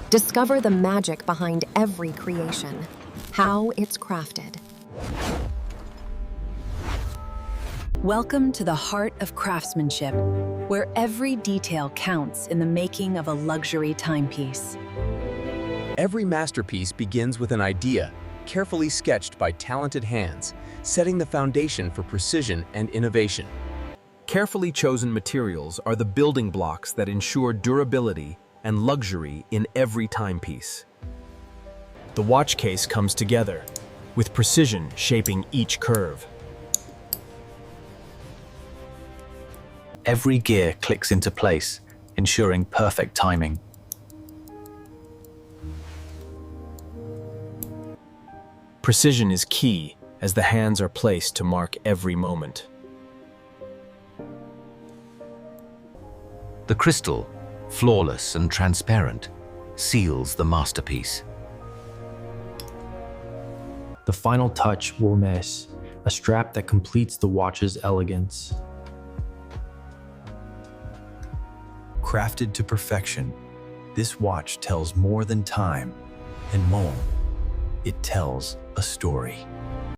Discover the magic behind every creation, how it's crafted. Welcome to the heart of craftsmanship, where every detail counts in the making of a luxury timepiece. Every masterpiece begins with an idea, carefully sketched by talented hands, setting the foundation for precision and innovation. Carefully chosen materials are the building blocks that ensure durability and luxury in every timepiece. The watch case comes together, with precision shaping each curve. Every gear clicks into place, ensuring perfect timing. Precision is key as the hands are placed to mark every moment. The crystal, flawless and transparent, seals the masterpiece. The final touch, Watchmaking, a strap that completes the watch's elegance. Crafted to perfection, this watch tells more than time and more. It tells a story.